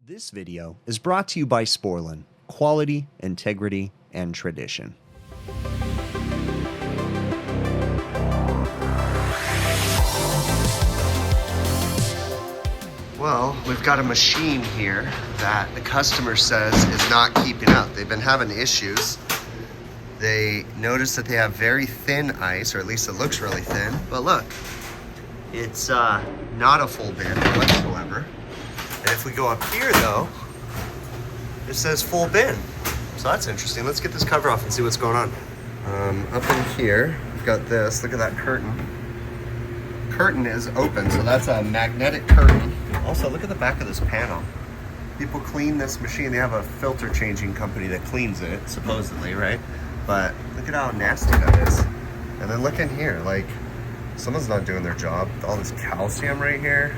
This video is brought to you by Sporlan, quality, integrity, and tradition. Well, we've got a machine here that the customer says is not keeping up. They've been having issues. They notice that they have very thin ice, or at least it looks really thin. But look, it's not a full bin whatsoever. And if we go up here though, it says full bin. So that's interesting. Let's get this cover off and see what's going on. Up in here, we've got this. Look at that curtain. Curtain is open, so that's a magnetic curtain. Also, look at the back of this panel. People clean this machine. They have a filter changing company that cleans it, supposedly, right? But look at how nasty that is. And then look in here, like someone's not doing their job. All this calcium right here.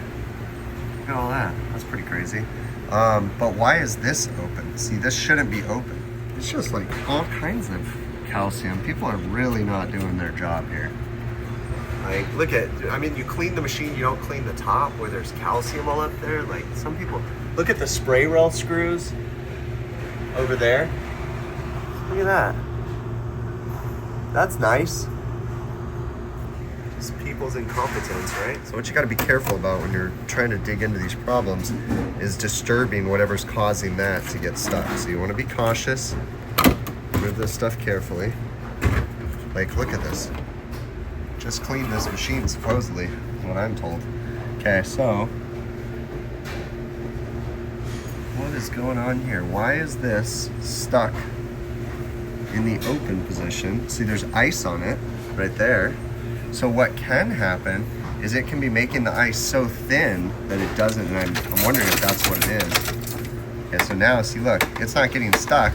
Look at all that. That's pretty crazy. But why is this open? See, this shouldn't be open. It's just like all kinds of calcium. People are really not doing their job here. Like, look at, I mean, you clean the machine, you don't clean the top where there's calcium all up there. Like, some people, look at the spray rail screws over there. Look at that. That's nice. Just people's incompetence, right? So what you gotta be careful about when you're trying to dig into these problems is disturbing whatever's causing that to get stuck. So you wanna be cautious, move this stuff carefully. Like, look at this. Just clean this machine, supposedly, is what I'm told. Okay, so what is going on here? Why is this stuck in the open position? See, there's ice on it right there. So what can happen is it can be making the ice so thin that it doesn't, and I'm wondering if that's what it is. Okay, so now, see, look, it's not getting stuck.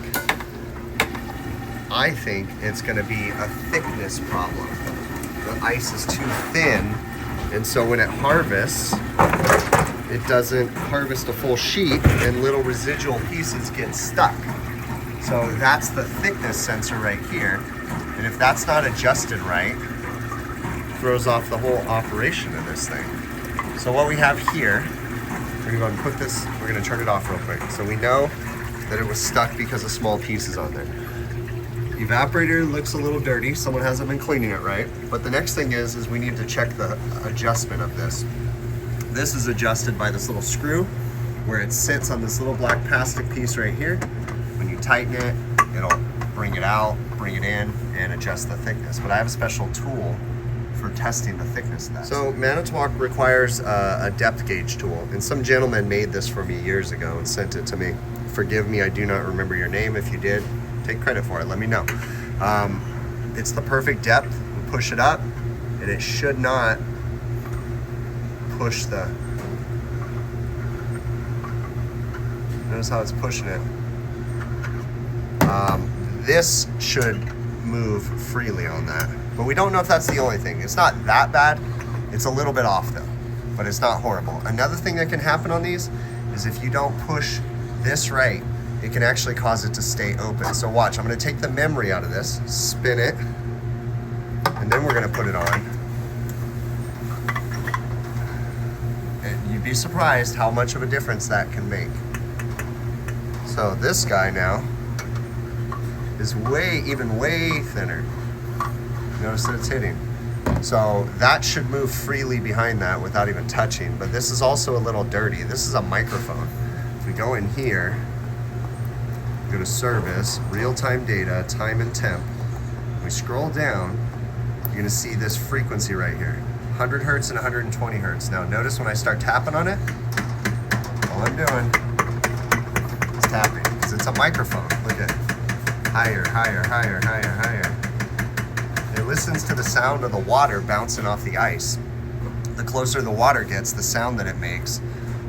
I think it's gonna be a thickness problem. The ice is too thin, and so when it harvests, it doesn't harvest a full sheet, and little residual pieces get stuck. So that's the thickness sensor right here, and if that's not adjusted right, it throws off the whole operation of this thing. So what we have here, we're gonna go and put this, we're gonna turn it off real quick. So we know that it was stuck because of small pieces on there. Evaporator looks a little dirty. Someone hasn't been cleaning it right. But the next thing is we need to check the adjustment of this. This is adjusted by this little screw where it sits on this little black plastic piece right here. When you tighten it, it'll bring it out, bring it in, and adjust the thickness. But I have a special tool for testing the thickness of that. So Manitowoc requires a depth gauge tool, and some gentleman made this for me years ago and sent it to me. Forgive me, I do not remember your name. If you did, take credit for it, let me know. It's the perfect depth. We push it up, and it should not push the, notice how it's pushing it. This should move freely on that, but we don't know if that's the only thing. It's not that bad. It's a little bit off though, but it's not horrible. Another thing that can happen on these is if you don't push this right, it can actually cause it to stay open. So watch, I'm gonna take the memory out of this, spin it, and then we're gonna put it on. And you'd be surprised how much of a difference that can make. So this guy now is even way thinner. Notice that it's hitting. So that should move freely behind that without even touching, but this is also a little dirty. This is a microphone. If we go in here, go to service, real-time data, time and temp. We scroll down, you're gonna see this frequency right here, 100 hertz and 120 hertz. Now notice when I start tapping on it, all I'm doing is tapping, because it's a microphone. Look at it. Higher, higher, higher, higher, higher. It listens to the sound of the water bouncing off the ice. The closer the water gets, the sound that it makes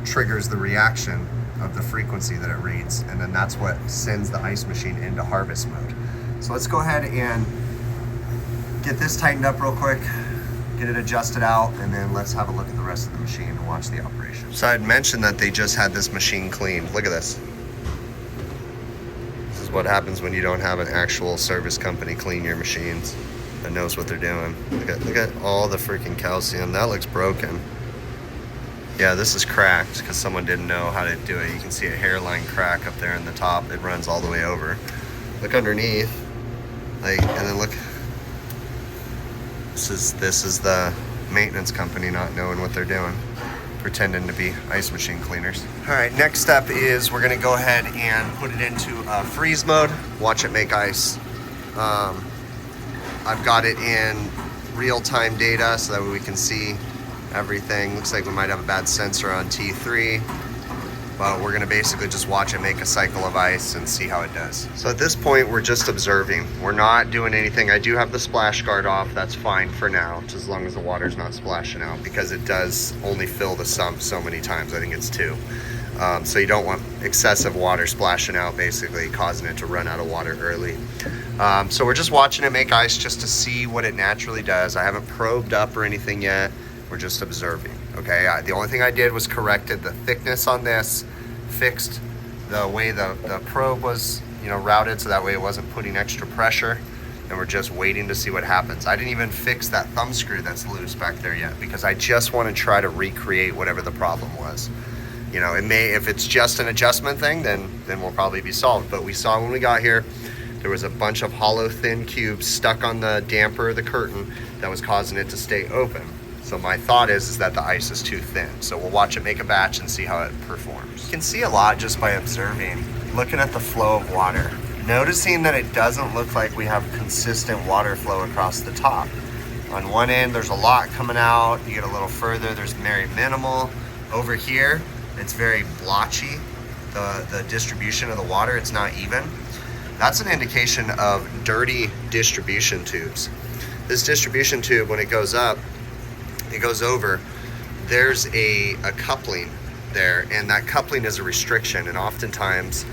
triggers the reaction of the frequency that it reads, and then that's what sends the ice machine into harvest mode. So let's go ahead and get this tightened up real quick, get it adjusted out, and then let's have a look at the rest of the machine and watch the operation. So I'd mentioned that they just had this machine cleaned. Look at this. This is what happens when you don't have an actual service company clean your machines that knows what they're doing. Look at all the freaking calcium. That looks broken. Yeah, this is cracked because someone didn't know how to do it. You can see a hairline crack up there in the top. It runs all the way over. Look underneath, like, and then look. This is the maintenance company not knowing what they're doing, pretending to be ice machine cleaners. All right, next step is we're gonna go ahead and put it into freeze mode, watch it make ice. I've got it in real-time data so that way we can see everything. Looks like we might have a bad sensor on T3, but we're gonna basically just watch it make a cycle of ice and see how it does. So at this point, we're just observing. We're not doing anything. I do have the splash guard off. That's fine for now, just as long as the water's not splashing out, because it does only fill the sump so many times. I think it's 2. So you don't want excessive water splashing out, basically causing it to run out of water early. So we're just watching it make ice just to see what it naturally does. I haven't probed up or anything yet. We're just observing, okay? The only thing I did was corrected the thickness on this, fixed the way the probe was, routed, so that way it wasn't putting extra pressure, and we're just waiting to see what happens. I didn't even fix that thumb screw that's loose back there yet, because I just want to try to recreate whatever the problem was. It may, if it's just an adjustment thing, then we'll probably be solved. But we saw when we got here, there was a bunch of hollow thin cubes stuck on the damper, the curtain, that was causing it to stay open. So my thought is that the ice is too thin. So we'll watch it make a batch and see how it performs. You can see a lot just by observing, looking at the flow of water, noticing that it doesn't look like we have consistent water flow across the top. On one end, there's a lot coming out. You get a little further, there's very minimal. Over here, it's very blotchy. The distribution of the water, it's not even. That's an indication of dirty distribution tubes. This distribution tube, when it goes up, it goes over, there's a coupling there, and that coupling is a restriction, and oftentimes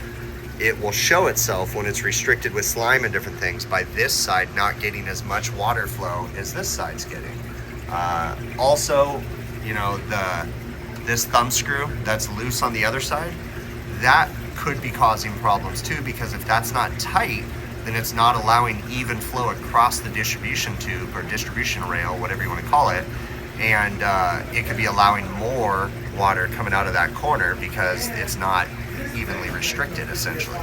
it will show itself when it's restricted with slime and different things by this side not getting as much water flow as this side's getting. Also, this thumb screw that's loose on the other side, that could be causing problems too, because if that's not tight, then it's not allowing even flow across the distribution tube or distribution rail, whatever you want to call it, and it could be allowing more water coming out of that corner because it's not evenly restricted, essentially.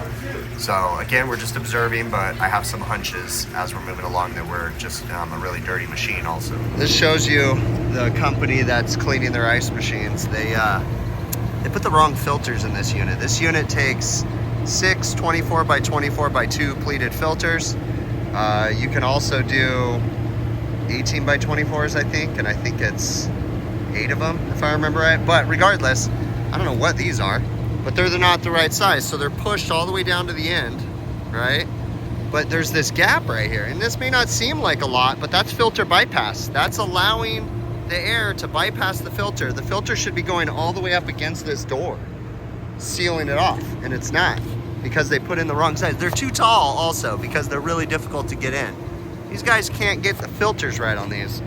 So again, we're just observing, but I have some hunches as we're moving along that we're just a really dirty machine also. This shows you the company that's cleaning their ice machines. They put the wrong filters in this unit. This unit takes 6 24 by 24 by 2 pleated filters. You can also do 18 by 24s, I think, and I think it's 8 of them, if I remember right. But regardless, I don't know what these are, but they're not the right size, so they're pushed all the way down to the end, right? But there's this gap right here, and this may not seem like a lot, but that's filter bypass. That's allowing the air to bypass the filter. The filter should be going all the way up against this door, sealing it off, and it's not, because they put in the wrong size. They're too tall also, because they're really difficult to get in. These guys can't get the filters right on these,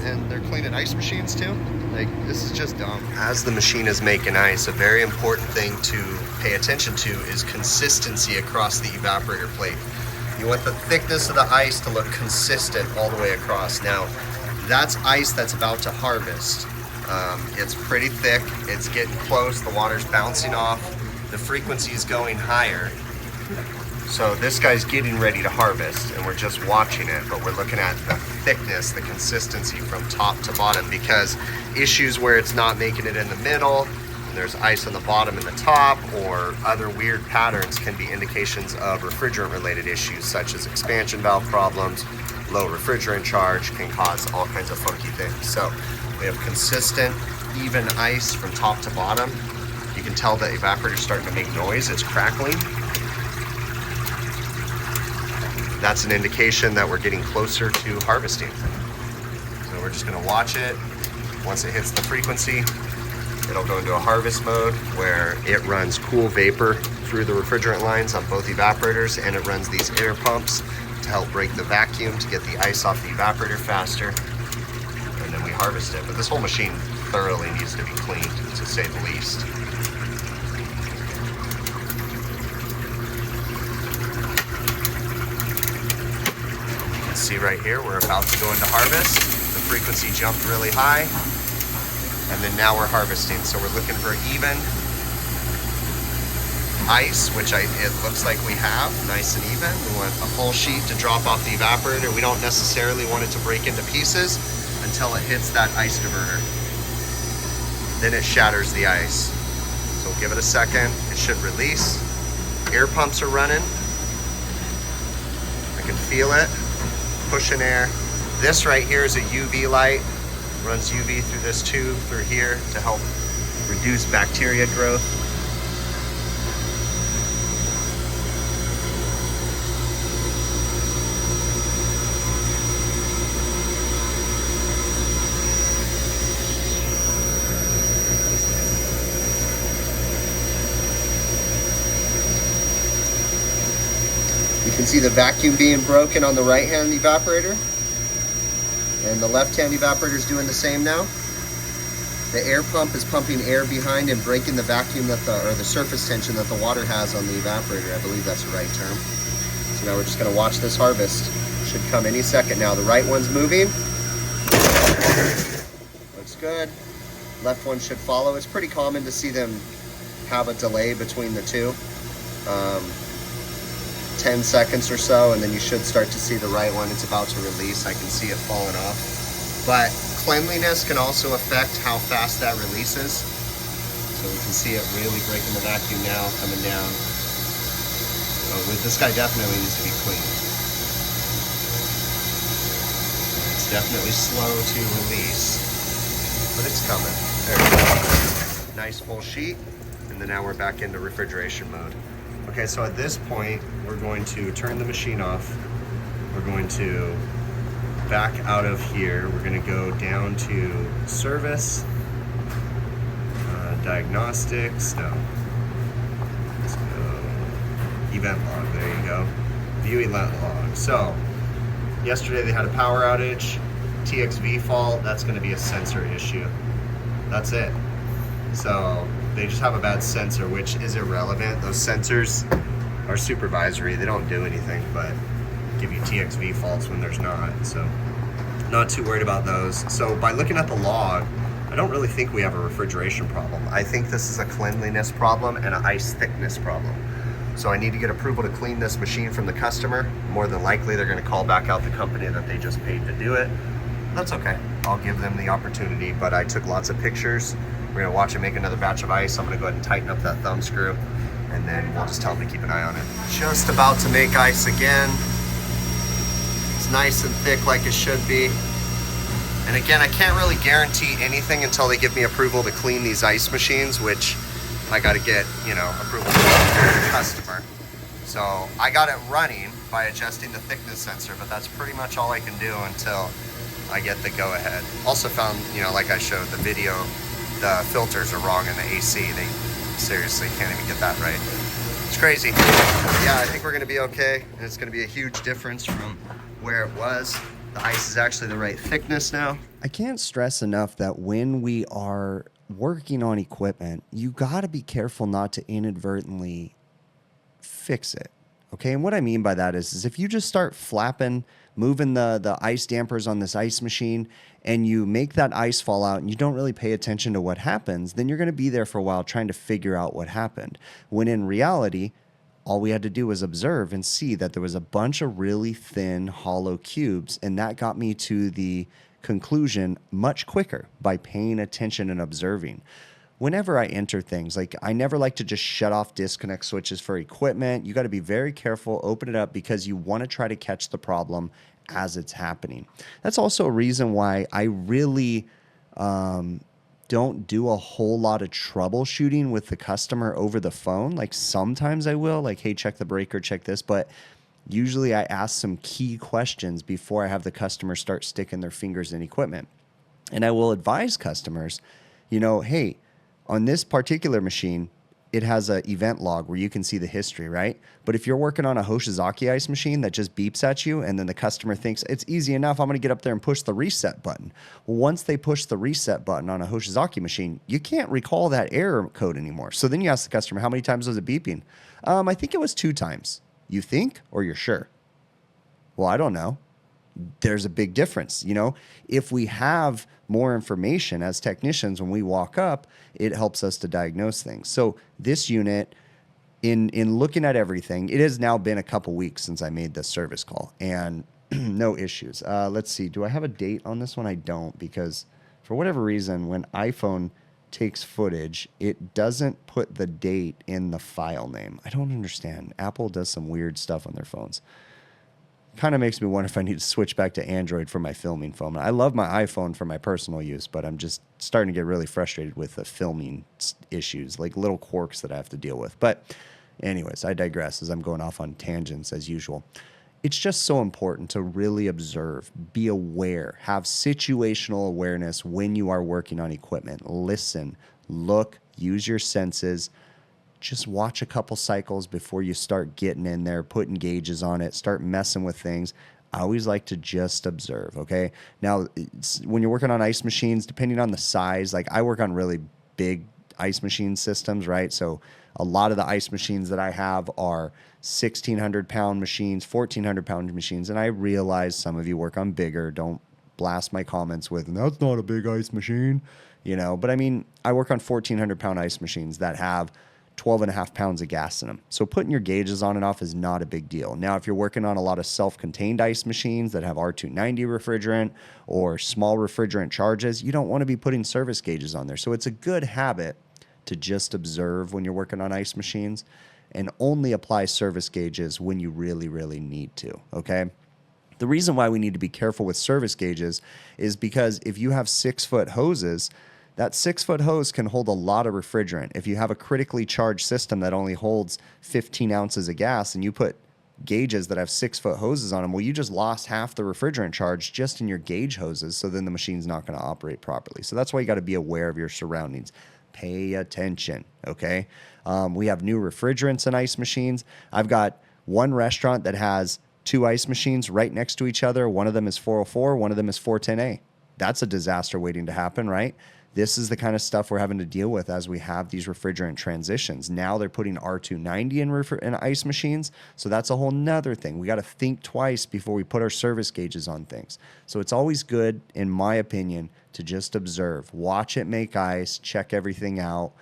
and they're cleaning ice machines too. Like, this is just dumb. As the machine is making ice, a very important thing to pay attention to is consistency across the evaporator plate. You want the thickness of the ice to look consistent all the way across. Now, that's ice that's about to harvest. It's pretty thick, it's getting close, the water's bouncing off, the frequency is going higher. So this guy's getting ready to harvest, and we're just watching it, but we're looking at the thickness, the consistency from top to bottom, because issues where it's not making it in the middle, and there's ice on the bottom and the top, or other weird patterns can be indications of refrigerant-related issues, such as expansion valve problems, low refrigerant charge can cause all kinds of funky things. So we have consistent, even ice from top to bottom. You can tell the evaporator's starting to make noise, it's crackling. That's an indication that we're getting closer to harvesting. So we're just gonna watch it. Once it hits the frequency, it'll go into a harvest mode where it runs cool vapor through the refrigerant lines on both evaporators, and it runs these air pumps to help break the vacuum to get the ice off the evaporator faster, and then we harvest it. But this whole machine thoroughly needs to be cleaned, to say the least. See right here, we're about to go into harvest. The frequency jumped really high, And then now we're harvesting. So we're looking for even ice, which it looks like we have, nice and even. We want a full sheet to drop off the evaporator. We don't necessarily want it to break into pieces until it hits that ice diverter. Then it shatters the ice. So we'll give it a second. It should release. Air pumps are running. I can feel it pushing air. This right here is a UV light. Runs UV through this tube through here to help reduce bacteria growth. You can see the vacuum being broken on the right-hand evaporator. And the left-hand evaporator is doing the same now. The air pump is pumping air behind and breaking the vacuum or the surface tension that the water has on the evaporator. I believe that's the right term. So now we're just gonna watch this harvest. Should come any second now. The right one's moving. Looks good. Left one should follow. It's pretty common to see them have a delay between the two. 10 seconds or so, and then you should start to see the right one. It's about to release. I can see it falling off. But cleanliness can also affect how fast that releases. So we can see it really breaking the vacuum now, coming down. So this guy definitely needs to be cleaned. It's definitely slow to release, but it's coming. There we go. Nice full sheet, and then now we're back into refrigeration mode. Okay, so at this point, we're going to turn the machine off. We're going to back out of here. We're going to go down to service, diagnostics, no. Let's go, event log, there you go. View event log. So, yesterday they had a power outage, TXV fault, that's going to be a sensor issue. That's it. So, they just have a bad sensor, which is irrelevant. Those sensors are supervisory. They don't do anything but give you TXV faults when there's not. So not too worried about those. So by looking at the log, I don't really think we have a refrigeration problem. I think this is a cleanliness problem and an ice thickness problem. So I need to get approval to clean this machine from the customer. More than likely, they're gonna call back out the company that they just paid to do it. That's okay. I'll give them the opportunity, but I took lots of pictures. We're gonna watch it make another batch of ice. I'm gonna go ahead and tighten up that thumb screw, and then we'll just tell them to keep an eye on it. Just about to make ice again. It's nice and thick like it should be. And again, I can't really guarantee anything until they give me approval to clean these ice machines, which I gotta get, approval from the customer. So I got it running by adjusting the thickness sensor, but that's pretty much all I can do until I get the go ahead. Also found, like I showed the video, the filters are wrong in the AC. They seriously can't even get that right. It's crazy. Yeah, I think we're gonna be okay. And it's gonna be a huge difference from where it was. The ice is actually the right thickness now. I can't stress enough that when we are working on equipment, you gotta be careful not to inadvertently fix it. Okay, and what I mean by that is if you just start flapping, moving the ice dampers on this ice machine, and you make that ice fall out and you don't really pay attention to what happens, then you're going to be there for a while trying to figure out what happened. When in reality, all we had to do was observe and see that there was a bunch of really thin, hollow cubes, and that got me to the conclusion much quicker by paying attention and observing. Whenever I enter things, like I never like to just shut off disconnect switches for equipment. You got to be very careful, open it up, because you want to try to catch the problem as it's happening. That's also a reason why I really don't do a whole lot of troubleshooting with the customer over the phone. Like sometimes I will, like, hey, check the breaker, check this, but usually I ask some key questions before I have the customer start sticking their fingers in equipment. And I will advise customers, hey, on this particular machine, it has an event log where you can see the history, right? But if you're working on a Hoshizaki ice machine that just beeps at you and then the customer thinks it's easy enough, I'm going to get up there and push the reset button. Well, once they push the reset button on a Hoshizaki machine, you can't recall that error code anymore. So then you ask the customer, how many times was it beeping? I think it was 2 times. You think or you're sure? Well, I don't know. there's a big difference. If we have more information as technicians when we walk up, it helps us to diagnose things. So this unit, in looking at everything, it has now been a couple weeks since I made this service call, and no issues. Let's see. Do I have a date on this one? I don't, because for whatever reason, when iPhone takes footage, it doesn't put the date in the file name. I don't understand. Apple does some weird stuff on their phones. Kind of makes me wonder if I need to switch back to Android for my filming phone. I love my iPhone for my personal use, but I'm just starting to get really frustrated with the filming issues, like little quirks that I have to deal with. But anyways, I digress as I'm going off on tangents as usual. It's just so important to really observe, be aware, have situational awareness when you are working on equipment. Listen, look, use your senses. Just watch a couple cycles before you start getting in there, putting gauges on it, start messing with things. I always like to just observe, okay? Now, when you're working on ice machines, depending on the size, like I work on really big ice machine systems, right? So a lot of the ice machines that I have are 1,600-pound machines, 1,400-pound machines, and I realize some of you work on bigger. Don't blast my comments with, that's not a big ice machine, But I mean, I work on 1,400-pound ice machines that have 12.5 pounds of gas in them. So putting your gauges on and off is not a big deal. Now, if you're working on a lot of self-contained ice machines that have R290 refrigerant or small refrigerant charges, you don't want to be putting service gauges on there. So it's a good habit to just observe when you're working on ice machines and only apply service gauges when you really, really need to, okay? The reason why we need to be careful with service gauges is because if you have 6-foot hoses, that 6-foot hose can hold a lot of refrigerant. If you have a critically charged system that only holds 15 ounces of gas and you put gauges that have 6-foot hoses on them, well, you just lost half the refrigerant charge just in your gauge hoses, so then the machine's not going to operate properly. So that's why you got to be aware of your surroundings. Pay attention, okay? We have new refrigerants in ice machines. I've got one restaurant that has 2 ice machines right next to each other. One of them is 404, one of them is 410A. That's a disaster waiting to happen, right? This is the kind of stuff we're having to deal with as we have these refrigerant transitions. Now they're putting R290 in ice machines, so that's a whole nother thing. We got to think twice before we put our service gauges on things. So it's always good, in my opinion, to just observe, watch it make ice, check everything out,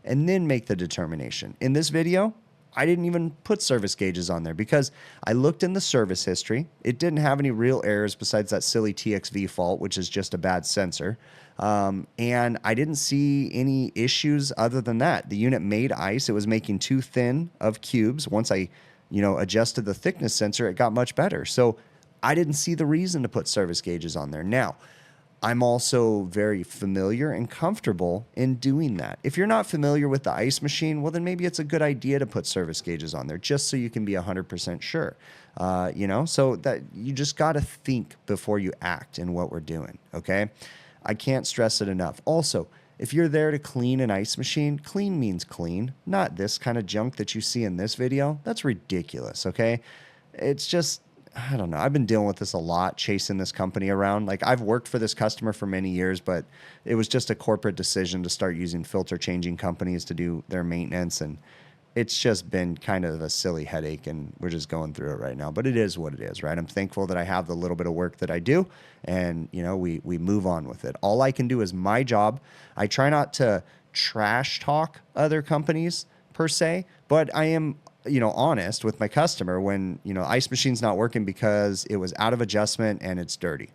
and then make the determination. In this video, I didn't even put service gauges on there because I looked in the service history. It didn't have any real errors besides that silly TXV fault, which is just a bad sensor. And I didn't see any issues other than that. The unit made ice. It was making too thin of cubes. Once I, adjusted the thickness sensor, it got much better. So I didn't see the reason to put service gauges on there. Now, I'm also very familiar and comfortable in doing that. If you're not familiar with the ice machine, well, then maybe it's a good idea to put service gauges on there just so you can be 100% sure. So that you just got to think before you act in what we're doing, okay? I can't stress it enough. Also, if you're there to clean an ice machine, clean means clean, not this kind of junk that you see in this video. That's ridiculous, okay? It's just, I don't know. I've been dealing with this a lot, chasing this company around. Like, I've worked for this customer for many years, but it was just a corporate decision to start using filter changing companies to do their maintenance, and it's just been kind of a silly headache, and we're just going through it right now. But it is what it is, right? I'm thankful that I have the little bit of work that I do, and we move on with it. All I can do is my job. I try not to trash talk other companies per se, but I am honest with my customer when ice machine's not working because it was out of adjustment and it's dirty.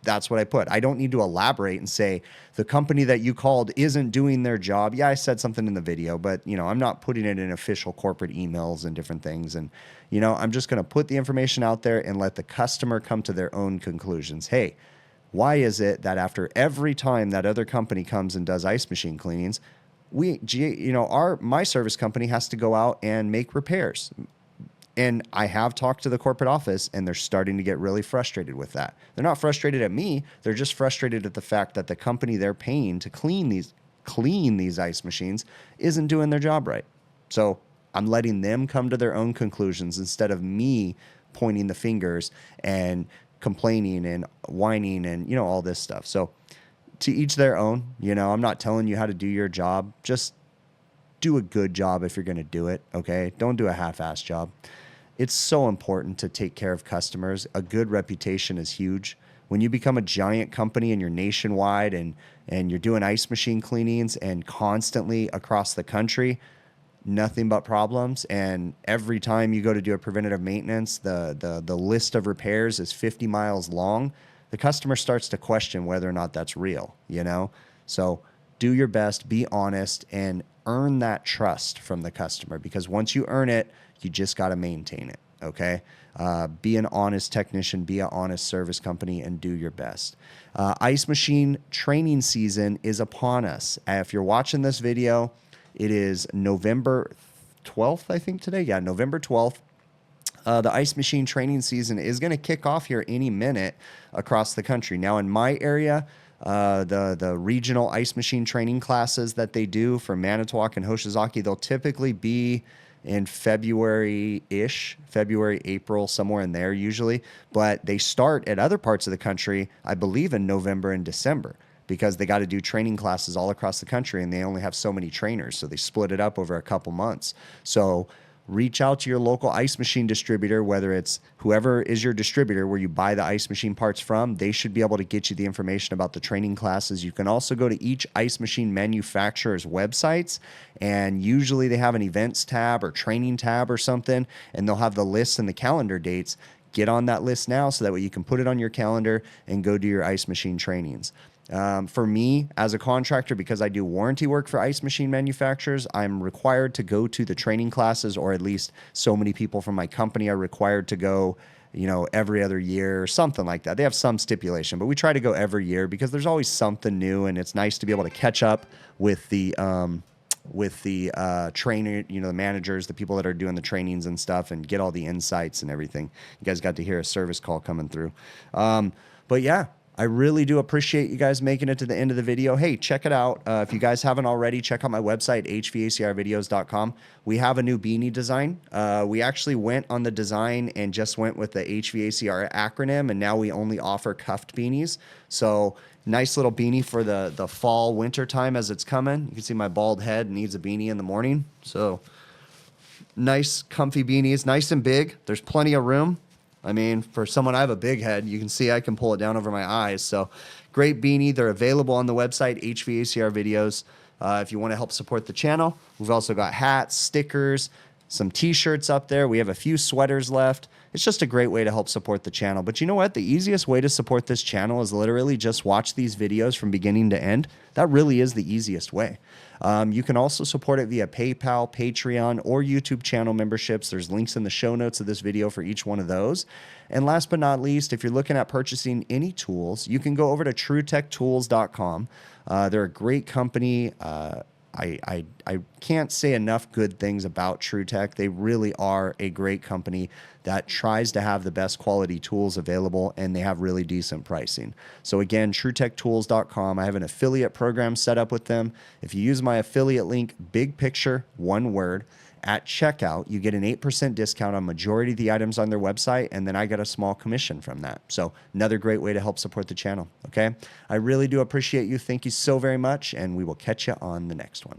That's what I put. I don't need to elaborate and say the company that you called isn't doing their job. Yeah, I said something in the video, but I'm not putting it in official corporate emails and different things. And I'm just going to put the information out there and let the customer come to their own conclusions. Hey, why is it that after every time that other company comes and does ice machine cleanings, my service company has to go out and make repairs? And I have talked to the corporate office, and they're starting to get really frustrated with that. They're not frustrated at me. They're just frustrated at the fact that the company they're paying to clean these ice machines isn't doing their job right. So I'm letting them come to their own conclusions instead of me pointing the fingers and complaining and whining and, all this stuff. So to each their own. I'm not telling you how to do your job. Just do a good job if you're going to do it, okay? Don't do a half-assed job. it's so important to take care of customers. A good reputation is huge. When you become a giant company and you're nationwide and you're doing ice machine cleanings and constantly across the country, nothing but problems. And every time you go to do a preventative maintenance, the list of repairs is 50 miles long. The customer starts to question whether or not that's real, you know? So do your best, be honest, and earn that trust from the customer, because once you earn it, you just got to maintain it. Okay. Be an honest technician, be an honest service company, and do your best. Ice machine training season is upon us. If you're watching this video, it is November 12th, I think today. Yeah, November 12th. The ice machine training season is going to kick off here any minute across the country. Now, in my area, the regional ice machine training classes that they do for Manitowoc and Hoshizaki, they'll typically be in February-ish, February, April, somewhere in there usually. But they start at other parts of the country, I believe, in November and December, because they got to do training classes all across the country and they only have so many trainers. So they split it up over a couple months. So reach out to your local ice machine distributor, whether it's whoever is your distributor where you buy the ice machine parts from. They should be able to get you the information about the training classes. You can also go to each ice machine manufacturer's websites, and usually they have an events tab or training tab or something, and they'll have the lists and the calendar dates. Get on that list now so that way you can put it on your calendar and go do your ice machine trainings. For me, as a contractor, because I do warranty work for ice machine manufacturers, I'm required to go to the training classes, or at least so many people from my company are required to go, you know, every other year or something like that. They have some stipulation, but we try to go every year because there's always something new, and it's nice to be able to catch up with the trainer, you know, the managers, the people that are doing the trainings and stuff, and get all the insights and everything. You guys got to hear a service call coming through. But yeah, I really do appreciate you guys making it to the end of the video. Hey, check it out. If you guys haven't already, check out my website, hvacrvideos.com. We have a new beanie design. We actually went on the design and just went with the HVACR acronym, and now we only offer cuffed beanies. So nice little beanie for the fall, winter time as it's coming. You can see my bald head needs a beanie in the morning. So nice, comfy beanies, nice and big. There's plenty of room. I mean, for someone, I have a big head. You can see I can pull it down over my eyes. So great beanie. They're available on the website, HVACR Videos. If you want to help support the channel, we've also got hats, stickers, some t-shirts up there. We have a few sweaters left. It's just a great way to help support the channel. But you know what? The easiest way to support this channel is literally just watch these videos from beginning to end. That really is the easiest way. You can also support it via PayPal, Patreon, or YouTube channel memberships. There's links in the show notes of this video for each one of those. And last but not least, if you're looking at purchasing any tools, you can go over to TrueTechTools.com. They're a great company. I can't say enough good things about TrueTech. They really are a great company that tries to have the best quality tools available, and they have really decent pricing. So again, TrueTechTools.com. I have an affiliate program set up with them. If you use my affiliate link, big picture, one word, at checkout, you get an 8% discount on majority of the items on their website, and then I get a small commission from that. So another great way to help support the channel, okay? I really do appreciate you. Thank you so very much, and we will catch you on the next one.